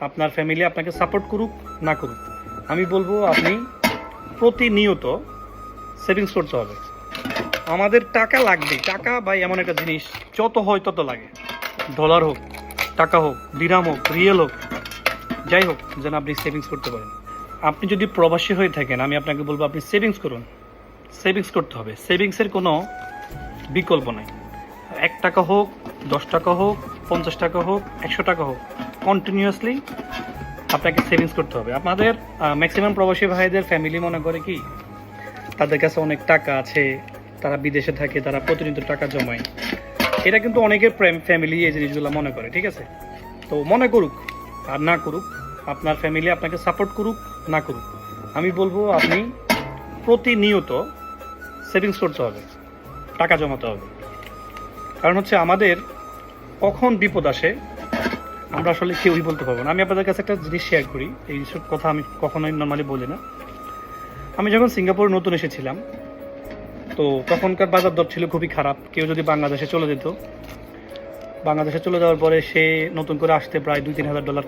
আপনার ফ্যামিলি আপনাকে সাপোর্ট করুক না করুক, আমি বলবো আপনি প্রতিনিয়ত সেভিংস করতে হবে। আমাদের টাকা লাগবে, টাকা বা এমন একটা জিনিস যত হয় তত লাগে, ডলার হোক, টাকা হোক, দিরহাম হোক, রিয়েল হোক, যাই হোক, যেন আপনি সেভিংস করতে পারেন। আপনি যদি প্রবাসী হয়ে থাকেন, আমি আপনাকে বলবো আপনি সেভিংস করুন। সেভিংস করতে হবে, সেভিংসের কোনো বিকল্প নাই। 1 টাকা হোক, 10 টাকা হোক, 50 টাকা হোক, 100 টাকা হোক, কন্টিনিউয়াসলি আপনাকে সেভিংস করতে হবে। আপনাদের ম্যাক্সিমাম প্রবাসী ভাইদের ফ্যামিলি মনে করে কি তাদের কাছে অনেক টাকা আছে, তারা বিদেশে থাকে, তারা প্রতিনিয়ত টাকা জমায়। এটা কিন্তু অনেকের ফ্যামিলি এই জিনিসগুলো মনে করে, ঠিক আছে? তো মনে করুক আর না করুক, আপনার ফ্যামিলি আপনাকে সাপোর্ট করুক না করুক, আমি বলবো আপনি প্রতিনিয়ত সেভিংস করতে হবে, টাকা জমাতে হবে। কারণ হচ্ছে আমাদের কখন বিপদ আসে আমরা আসলে কেউই বলতে পারবো না। আমি আপনাদের কাছে একটা জিনিস শেয়ার করি, এই সব কথা আমি কখনোই নর্মালি বলি না। আমি যখন সিঙ্গাপুরে নতুন এসেছিলাম, তো তখনকার বাজার দর ছিল খুবই খারাপ। কেউ যদি বাংলাদেশে চলে যেত, বাংলাদেশে চলে যাওয়ার পরে সে নতুন করে আসতে প্রায় $2-3,000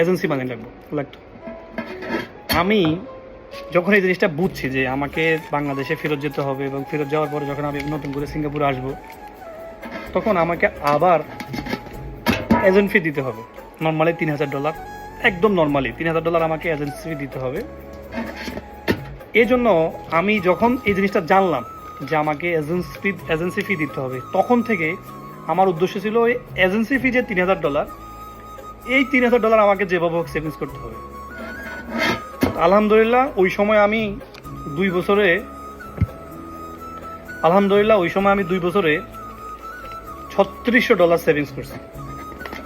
এজেন্সি মানি লাগতো। আমি যখন এই জিনিসটা বুঝছি যে আমাকে বাংলাদেশে ফেরত যেতে হবে এবং ফেরত যাওয়ার পরে যখন আমি নতুন করে সিঙ্গাপুরে আসবো, তখন আমাকে আবার এজেন্ট ফি দিতে হবে। নর্মালি $3,000, একদম নর্মালি $3,000 আমাকে এজেন্সি ফি দিতে হবে। এই জন্য আমি যখন এই জিনিসটা জানলাম যে আমাকে এজেন্সি ফি দিতে হবে, তখন থেকে আমার উদ্দেশ্য ছিল ওই এজেন্সি ফি যে $3,000, এই $3,000 আমাকে যেভাবে হোক সেভিংস করতে হবে। আলহামদুলিল্লাহ ওই সময় আমি 2 বছরে $3,600 সেভিংস করছি।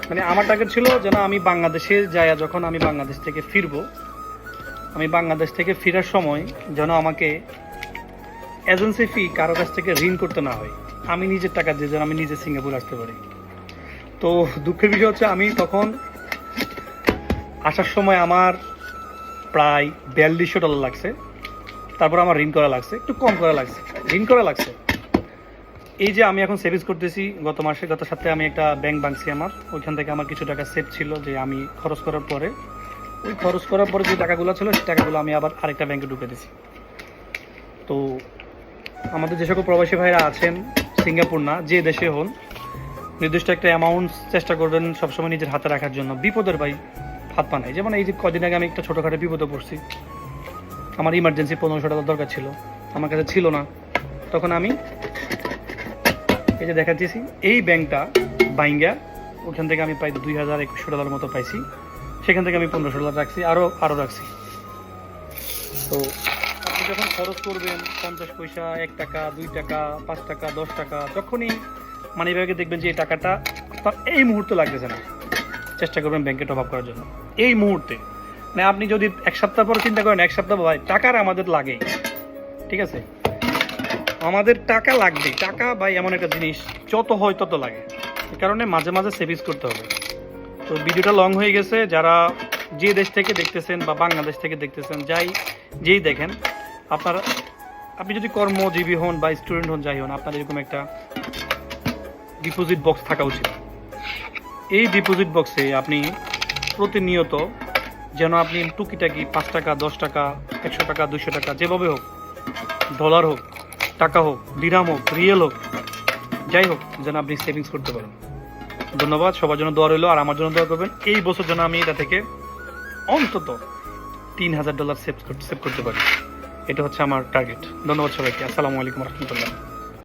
মানে আমার টার্গেট ছিল যেন আমি বাংলাদেশে যাই, যখন আমি বাংলাদেশ থেকে ফিরবো, আমি বাংলাদেশ থেকে ফেরার সময় যেন আমাকে এজেন্সি ফি কারো কাছ থেকে ঋণ করতে না হয়, আমি নিজের টাকা দিয়ে যেন আমি নিজে সিঙ্গাপুর আসতে পারি। তো দুঃখের বিষয় হচ্ছে আমি তখন আসার সময় আমার প্রায় $4,200 লাগছে। তারপর আমার ঋণ করা লাগছে, একটু কম করা লাগছে, ঋণ করা লাগছে। এই যে আমি এখন সেভিংস করতেছি, গত সপ্তাহে আমি একটা ব্যাংক ভাঙছি আমার, ওইখান থেকে আমার কিছু টাকা সেভ ছিল যে আমি খরচ করার পরে যে টাকাগুলো ছিল সেই টাকাগুলো আমি আবার আরেকটা ব্যাংকে ঢুকে দিয়েছি। তো আমাদের যে সকল প্রবাসী ভাইরা আছেন, সিঙ্গাপুর না যে দেশে হন, নির্দিষ্ট একটা অ্যামাউন্ট চেষ্টা করবেন সবসময় নিজের হাতে রাখার জন্য। বিপদের ভাই হাত পা নাই। যেমন এই যে কদিন আগে আমি একটা ছোটোখাটো বিপদে পড়ছি, আমার ইমার্জেন্সি $1,500 দরকার ছিল, আমার কাছে ছিল না। তখন আমি এই যে দেখাচ্ছি এই ব্যাংকটা বাইঙ্গা, ওখান থেকে আমি প্রায় $2,000-2,100 মতো পাইছি। সেখান থেকে আমি $1,500 রাখছি, আরও রাখছি। তো আপনি যখন খরচ করবেন 50 পয়সা, 1 টাকা, 2 টাকা, 5 টাকা, 10 টাকা, যখনই মানি ব্যাগে দেখবেন যে এই টাকাটা আপনার এই মুহূর্তে লাগতেছে না, চেষ্টা করবেন ব্যাংকে টপ আপ করার জন্য এই মুহূর্তে। মানে আপনি যদি 1 সপ্তাহ পরে চিন্তা করেন, 1 সপ্তাহ ভাই টাকার আমাদের লাগেই, ঠিক আছে? আমাদের টাকা লাগবে, টাকা বা এমন একটা জিনিস যত হয় তত লাগে। এই কারণে মাঝে মাঝে সেভিংস করতে হবে। তো ভিডিওটা লং হয়ে গেছে। যারা যে দেশ থেকে দেখতেছেন বা বাংলাদেশ থেকে দেখতেছেন, যেই দেখেন, আপনি যদি কর্মজীবী হন বা স্টুডেন্ট হন, যাই হন, আপনার এরকম একটা ডিপোজিট বক্স থাকা উচিত। এই ডিপোজিট বক্সে আপনি প্রতিনিয়ত যেন আপনি টুকিটাকি 5 টাকা, 10 টাকা, 100 টাকা, 200 টাকা, যেভাবে হোক, ডলার হোক, টাকা হোক, দিরহাম হোক, রিয়েল হোক, যাই হোক, যেন আপনি সেভিংস করতে পারেন। ধন্যবাদ। সবার জন্য দোয়া রইল, আর আমার জন্য দোয়া করবেন। এই বছর যেন আমি এটা থেকে অন্তত $3,000 সেভ করতে পারি। এটা হচ্ছে আমার টার্গেট। ধন্যবাদ সবাইকে। আসসালামু আলাইকুম রহমতুল্লাহ।